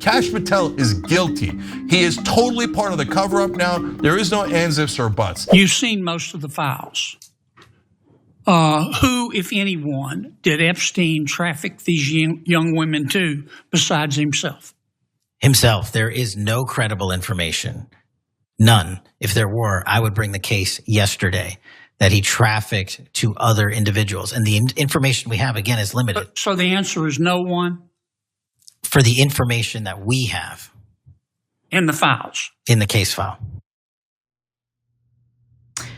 Kash Patel is guilty. He is totally part of the cover-up now. There is no ands, ifs, or buts. You've seen most of the files. Who, if anyone, did Epstein traffic these young women to besides himself? Himself. There is no credible information. None. If there were, I would bring the case yesterday that he trafficked to other individuals. And the information we have, again, is limited. So the answer is no one? For the information that we have. In the files? In the case file.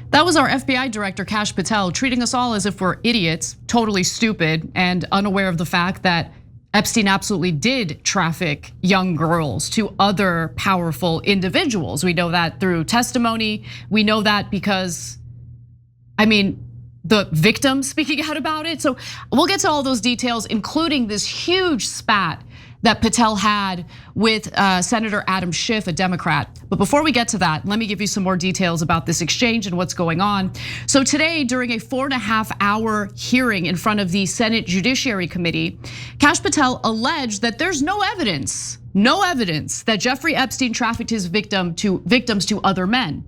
That was our FBI Director Kash Patel treating us all as if we're idiots, totally stupid, and unaware of the fact that Epstein absolutely did traffic young girls to other powerful individuals. We know that through testimony. We know that because, the victim speaking out about it. So we'll get to all those details, including this huge spat that Patel had with Senator Adam Schiff, a Democrat. But before we get to that, let me give you some more details about this exchange and what's going on. So today, during a 4.5-hour hearing in front of the Senate Judiciary Committee, Kash Patel alleged that there's no evidence that Jeffrey Epstein trafficked his victims to other men.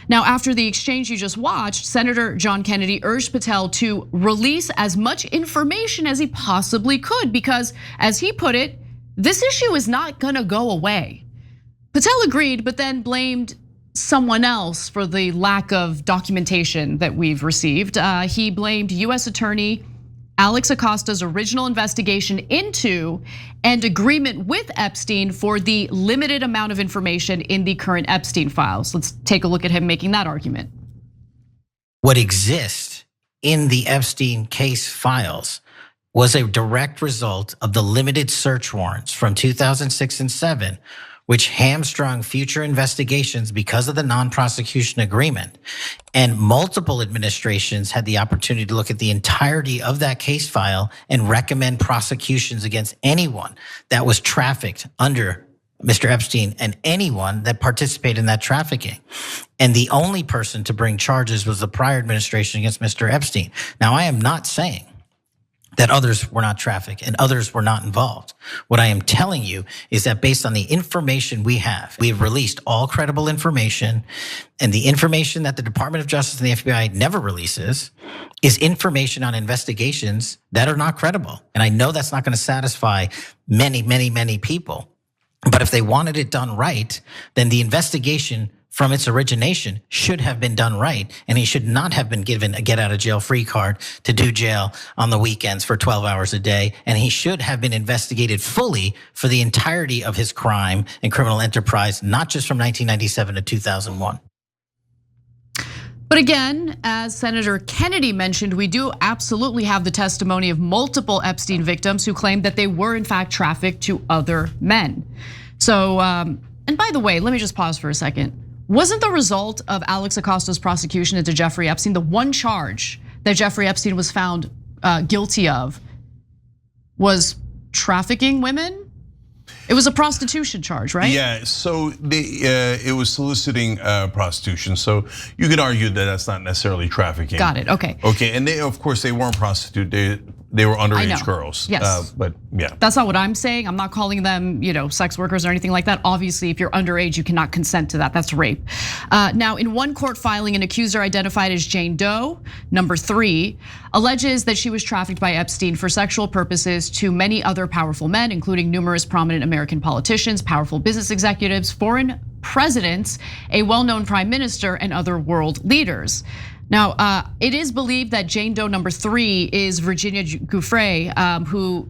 Now, after the exchange you just watched, Senator John Kennedy urged Patel to release as much information as he possibly could because, as he put it, this issue is not gonna go away. Patel agreed, but then blamed someone else for the lack of documentation that we've received. He blamed US Attorney Alex Acosta's original investigation into and agreement with Epstein for the limited amount of information in the current Epstein files. Let's take a look at him making that argument. What exists in the Epstein case files was a direct result of the limited search warrants from 2006 and 2007, which hamstrung future investigations because of the non-prosecution agreement. And multiple administrations had the opportunity to look at the entirety of that case file and recommend prosecutions against anyone that was trafficked under Mr. Epstein and anyone that participated in that trafficking. And the only person to bring charges was the prior administration against Mr. Epstein. Now, I am not saying that others were not trafficked and others were not involved. What I am telling you is that based on the information we have released all credible information, and the information that the Department of Justice and the FBI never releases is information on investigations that are not credible. And I know that's not gonna satisfy many people. But if they wanted it done right, then the investigation from its origination should have been done right, and he should not have been given a get out of jail free card to do jail on the weekends for 12 hours a day, and he should have been investigated fully for the entirety of his crime and criminal enterprise, not just from 1997 to 2001. But again, as Senator Kennedy mentioned, we do absolutely have the testimony of multiple Epstein victims who claimed that they were in fact trafficked to other men. So, and by the way, let me just pause for a second. Wasn't the result of Alex Acosta's prosecution into Jeffrey Epstein, the one charge that Jeffrey Epstein was found guilty of was trafficking women? It was a prostitution charge, right? Yeah, so it was soliciting prostitution. So you could argue that that's not necessarily trafficking. Got it, okay. Okay, and of course they weren't prostitutes. They were underage girls. Yes. But yeah. That's not what I'm saying. I'm not calling them, sex workers or anything like that. Obviously, if you're underage, you cannot consent to that. That's rape. Now, in one court filing, an accuser identified as Jane Doe, number 3, alleges that she was trafficked by Epstein for sexual purposes to many other powerful men, including numerous prominent American politicians, powerful business executives, foreign presidents, a well-known prime minister, and other world leaders. Now, it is believed that Jane Doe number 3 is Virginia Giuffre, who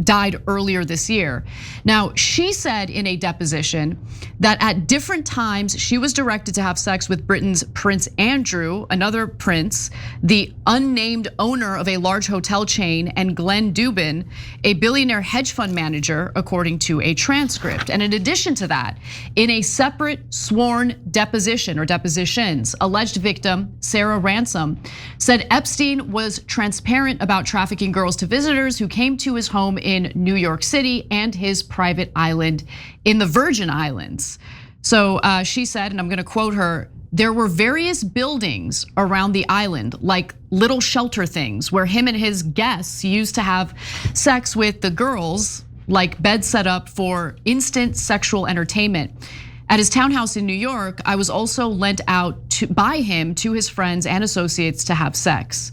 died earlier this year. Now, she said in a deposition that at different times she was directed to have sex with Britain's Prince Andrew, another prince, the unnamed owner of a large hotel chain, and Glenn Dubin, a billionaire hedge fund manager, according to a transcript. And in addition to that, in a separate sworn deposition or depositions, alleged victim Sarah Ransom said Epstein was transparent about trafficking girls to visitors who came to his home in New York City and his private island in the Virgin Islands. So she said, and I'm gonna quote her, "There were various buildings around the island, like little shelter things, where him and his guests used to have sex with the girls like beds set up for instant sexual entertainment. At his townhouse in New York, I was also lent out by him to his friends and associates to have sex.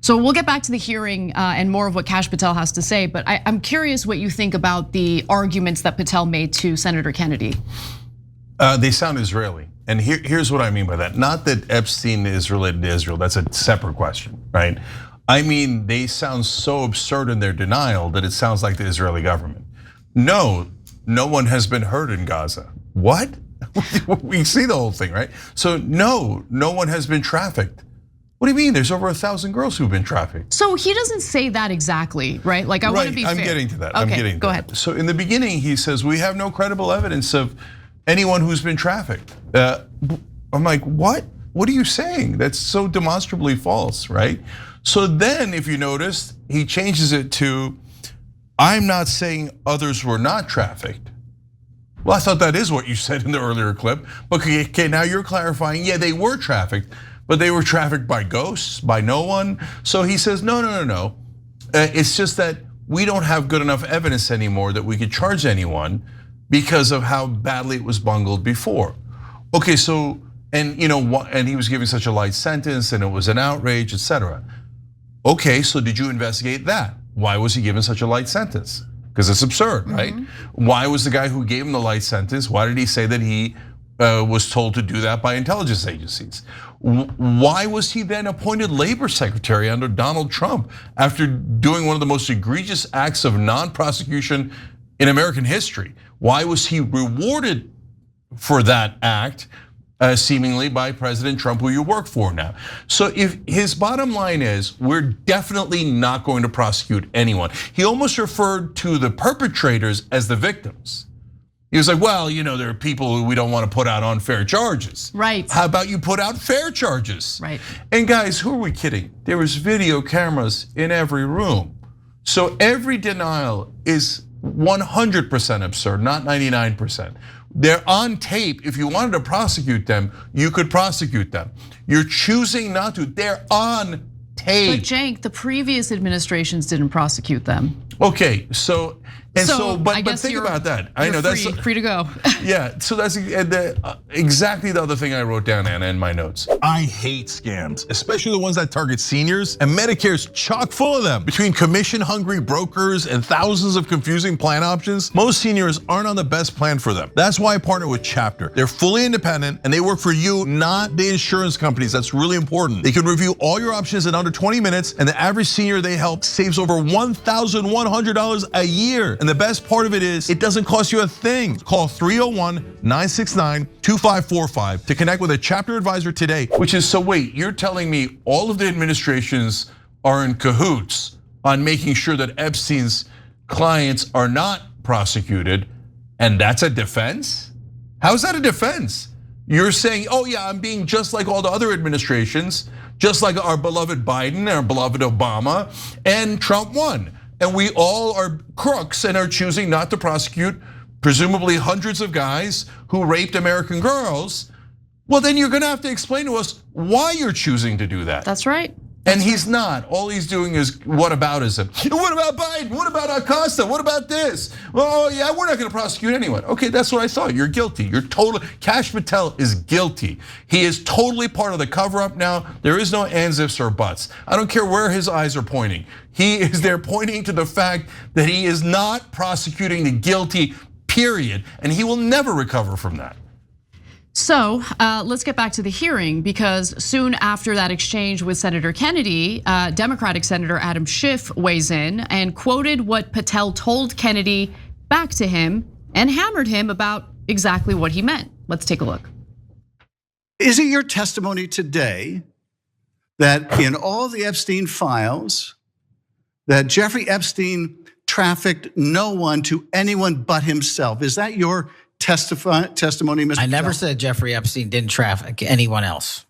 So we'll get back to the hearing and more of what Kash Patel has to say, but I'm curious what you think about the arguments that Patel made to Senator Kennedy. They sound Israeli. And here's what I mean by that. Not that Epstein is related to Israel, that's a separate question, right? I mean, they sound so absurd in their denial that it sounds like the Israeli government. No one has been hurt in Gaza. What? We see the whole thing, right? So no one has been trafficked. What do you mean? There's over 1,000 girls who've been trafficked. So he doesn't say that exactly, right? Like I want to be fair. I'm getting to that. Okay, I'm getting to go that. ahead. So in the beginning, he says, we have no credible evidence of anyone who's been trafficked. I'm like, what? What are you saying? That's so demonstrably false, right? So then if you notice, he changes it to, I'm not saying others were not trafficked. Well, I thought that is what you said in the earlier clip. But okay, now you're clarifying, yeah, they were trafficked, but they were trafficked by ghosts, by no one. So he says, no. It's just that we don't have good enough evidence anymore that we could charge anyone because of how badly it was bungled before. Okay, so, and he was giving such a light sentence and it was an outrage, etc. Okay, so did you investigate that? Why was he given such a light sentence? Because it's absurd, right? Why was the guy who gave him the light sentence, why did he say that he was told to do that by intelligence agencies? Why was he then appointed labor secretary under Donald Trump after doing one of the most egregious acts of non-prosecution in American history? Why was he rewarded for that act seemingly by President Trump, who you work for now? So if his bottom line is, we're definitely not going to prosecute anyone. He almost referred to the perpetrators as the victims. He was like, well, there are people who we don't want to put out unfair charges. Right. How about you put out fair charges? Right. And guys, who are we kidding? There was video cameras in every room. So every denial is 100% absurd, not 99%. They're on tape. If you wanted to prosecute them, you could prosecute them. You're choosing not to. They're on tape. But Cenk, the previous administrations didn't prosecute them. Okay, but think about that. I know that's free to go. Yeah, so that's exactly the other thing I wrote down, Anna, in my notes. I hate scams, especially the ones that target seniors, and Medicare's chock full of them. Between commission-hungry brokers and thousands of confusing plan options, most seniors aren't on the best plan for them. That's why I partner with Chapter. They're fully independent and they work for you, not the insurance companies. That's really important. They can review all your options in under 20 minutes, and the average senior they help saves over $1,100 a year. And the best part of it is, it doesn't cost you a thing. Call 301-969-2545 to connect with a Chapter advisor today. Which is, so wait, you're telling me all of the administrations are in cahoots on making sure that Epstein's clients are not prosecuted, and that's a defense? How is that a defense? You're saying, oh yeah, I'm being just like all the other administrations, just like our beloved Biden and our beloved Obama, and Trump won. And we all are crooks and are choosing not to prosecute presumably hundreds of guys who raped American girls. Well, then you're gonna have to explain to us why you're choosing to do that. That's right. And he's not. All he's doing is whataboutism. What about Biden? What about Acosta? What about this? Oh yeah, we're not gonna prosecute anyone. Okay, that's what I thought. You're guilty. You're totally, Kash Patel is guilty. He is totally part of the cover up now. There is no ands, ifs, or buts. I don't care where his eyes are pointing. He is there pointing to the fact that he is not prosecuting the guilty, period. And he will never recover from that. So let's get back to the hearing, because soon after that exchange with Senator Kennedy, Democratic Senator Adam Schiff weighs in and quoted what Patel told Kennedy back to him and hammered him about exactly what he meant. Let's take a look. Is it your testimony today that in all the Epstein files, that Jeffrey Epstein trafficked no one to anyone but himself? Is that your testimony, Mr. I never Patel? said Jeffrey Epstein didn't traffic anyone else.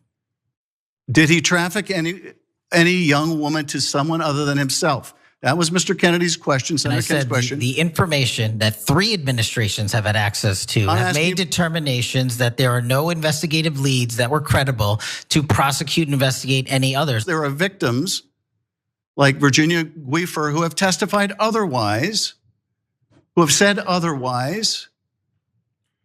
Did he traffic any young woman to someone other than himself? That was Mr. Kennedy's question, And I Senator Kennedy's said question. the information that 3 administrations have had access to have made determinations that there are no investigative leads that were credible to prosecute and investigate any others. There are victims like Virginia Guifer who have testified otherwise. who have said otherwise.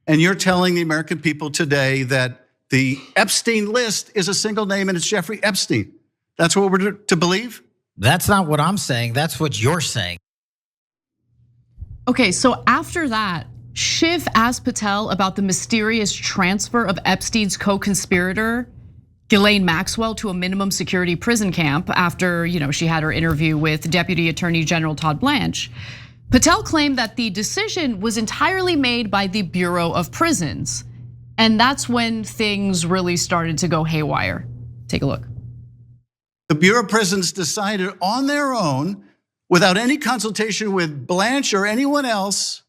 And you're telling the American people today that the Epstein list is a single name and it's Jeffrey Epstein. That's what we're to believe? That's not what I'm saying. That's what you're saying. Okay, so after that, Schiff asked Patel about the mysterious transfer of Epstein's co-conspirator, Ghislaine Maxwell, to a minimum security prison camp after she had her interview with Deputy Attorney General Todd Blanche. Patel claimed that the decision was entirely made by the Bureau of Prisons. And that's when things really started to go haywire. Take a look. The Bureau of Prisons decided on their own, without any consultation with Blanche or anyone else,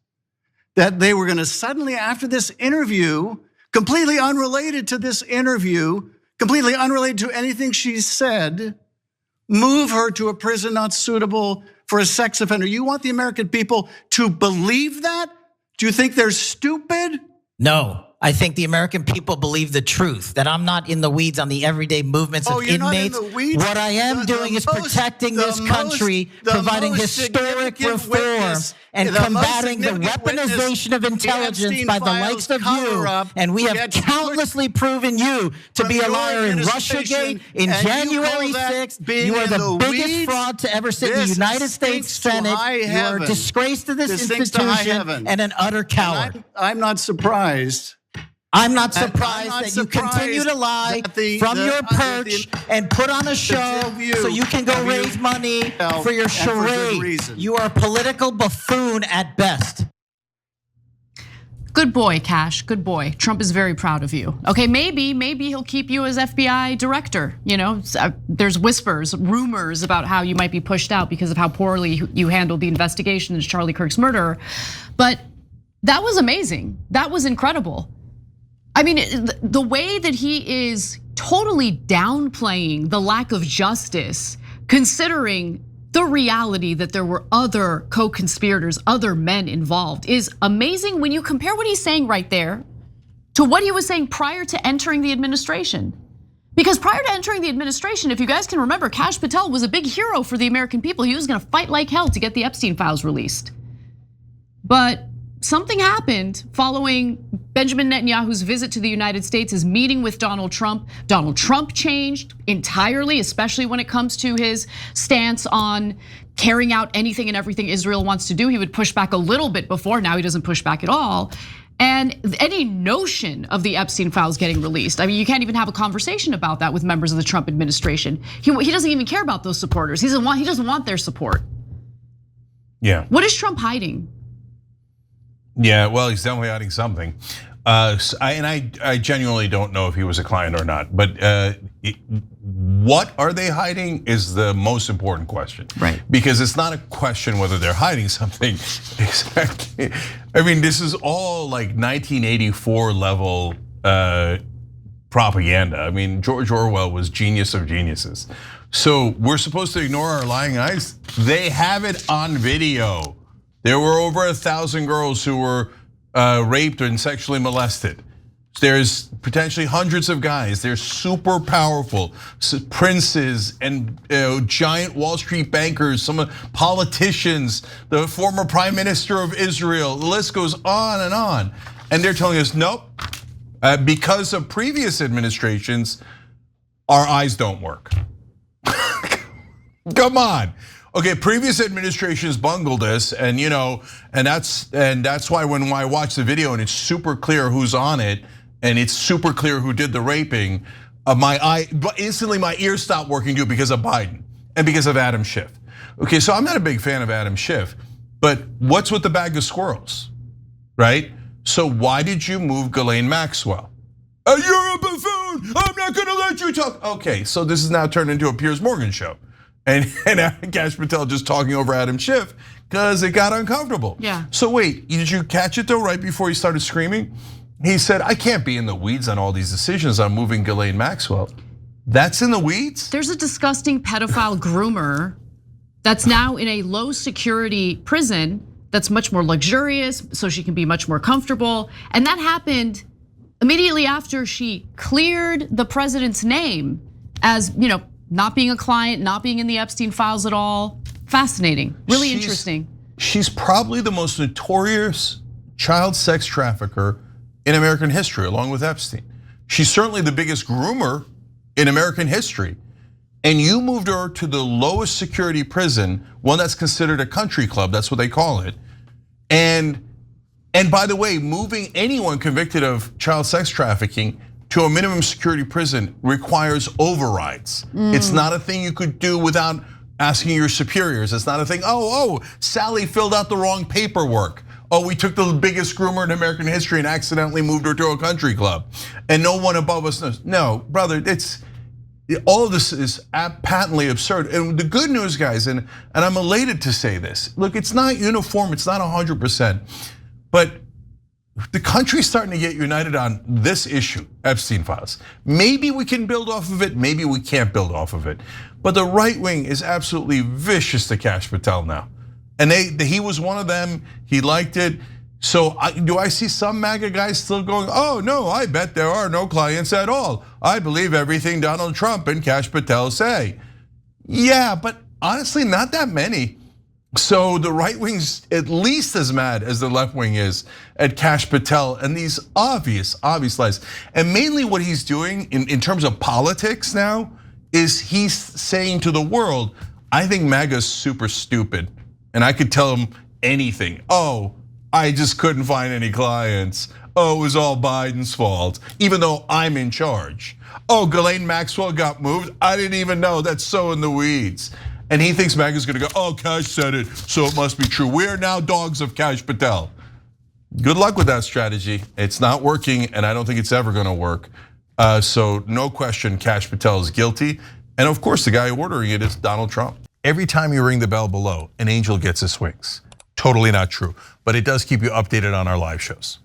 that they were gonna suddenly, after this interview, completely unrelated to this interview, completely unrelated to anything she said, move her to a prison not suitable for a sex offender. You want the American people to believe that? Do you think they're stupid? No, I think the American people believe the truth, that I'm not in the weeds on the everyday movements of you're inmates. not in the weeds? What I am doing is protecting this country, providing historic reform, and combating the weaponization of intelligence by the likes of you. And we have countlessly proven you to be a liar in Russiagate, in January 6th. You are the biggest fraud to ever sit in the United States Senate. You are a disgrace to this institution and an utter coward. I'm not surprised. I'm not surprised that you continue to lie from your perch and put on a show so you can go raise money for your charade. You are a political buffoon at best. Good boy, Kash, good boy. Trump is very proud of you. Okay, maybe he'll keep you as FBI director. There's whispers, rumors about how you might be pushed out because of how poorly you handled the investigation into Charlie Kirk's murder. But that was amazing, that was incredible. I mean, the way that he is totally downplaying the lack of justice, considering the reality that there were other co-conspirators, other men involved, is amazing when you compare what he's saying right there to what he was saying prior to entering the administration. Because prior to entering the administration, if you guys can remember, Kash Patel was a big hero for the American people. He was gonna fight like hell to get the Epstein files released. But something happened following Benjamin Netanyahu's visit to the United States, his meeting with Donald Trump. Donald Trump changed entirely, especially when it comes to his stance on carrying out anything and everything Israel wants to do. He would push back a little bit before, now he doesn't push back at all. And any notion of the Epstein files getting released, I mean, you can't even have a conversation about that with members of the Trump administration. He doesn't even care about those supporters. He doesn't want their support. Yeah. What is Trump hiding? Yeah, well, he's definitely hiding something. I genuinely don't know if he was a client or not, but what are they hiding is the most important question. Right. Because it's not a question whether they're hiding something. I mean, this is all like 1984 level propaganda. I mean, George Orwell was genius of geniuses. So we're supposed to ignore our lying eyes? They have it on video. There were over 1,000 girls who were raped and sexually molested. There's potentially hundreds of guys. They're super powerful, princes and giant Wall Street bankers, some politicians, the former prime minister of Israel. The list goes on and on. And they're telling us, nope, because of previous administrations, our eyes don't work. Come on. Okay, previous administrations bungled this, and that's why when I watch the video and it's super clear who's on it, and it's super clear who did the raping, instantly my ears stopped working too because of Biden and because of Adam Schiff. Okay, so I'm not a big fan of Adam Schiff, but what's with the bag of squirrels, right? So why did you move Ghislaine Maxwell? You're a buffoon. I'm not gonna let you talk. Okay, so this is now turned into a Piers Morgan show. And Kash Patel just talking over Adam Schiff because it got uncomfortable. Yeah. So wait, did you catch it though right before he started screaming? He said, I can't be in the weeds on all these decisions on moving Ghislaine Maxwell. That's in the weeds? There's a disgusting pedophile groomer that's now in a low security prison that's much more luxurious so she can be much more comfortable. And that happened immediately after she cleared the president's name as, not being a client, not being in the Epstein files at all. Fascinating, really interesting. she's probably the most notorious child sex trafficker in American history, along with Epstein. She's certainly the biggest groomer in American history. And you moved her to the lowest security prison, one that's considered a country club, that's what they call it. And by the way, moving anyone convicted of child sex trafficking to a minimum security prison requires overrides. It's not a thing you could do without asking your superiors. It's not a thing, oh, Sally filled out the wrong paperwork. Oh, we took the biggest groomer in American history and accidentally moved her to a country club. And no one above us knows. No, brother, all of this is patently absurd. And the good news, guys, and I'm elated to say this. Look, it's not uniform, it's not 100%. But the country's starting to get united on this issue, Epstein files. Maybe we can build off of it, maybe we can't build off of it. But the right wing is absolutely vicious to Kash Patel now. And he was one of them, he liked it. So do I see some MAGA guys still going, oh no, I bet there are no clients at all. I believe everything Donald Trump and Kash Patel say. Yeah, but honestly, not that many. So the right wing's at least as mad as the left wing is at Kash Patel and these obvious lies. And mainly what he's doing in terms of politics now is he's saying to the world, I think MAGA's super stupid. And I could tell him anything. Oh, I just couldn't find any clients. Oh, it was all Biden's fault, even though I'm in charge. Oh, Ghislaine Maxwell got moved. I didn't even know. That's so in the weeds. And he thinks MAGA's gonna go, oh, Kash said it, so it must be true. We're now dogs of Kash Patel. Good luck with that strategy. It's not working, and I don't think it's ever gonna work. So no question, Kash Patel is guilty. And of course, the guy ordering it is Donald Trump. Every time you ring the bell below, an angel gets his wings. Totally not true, but it does keep you updated on our live shows.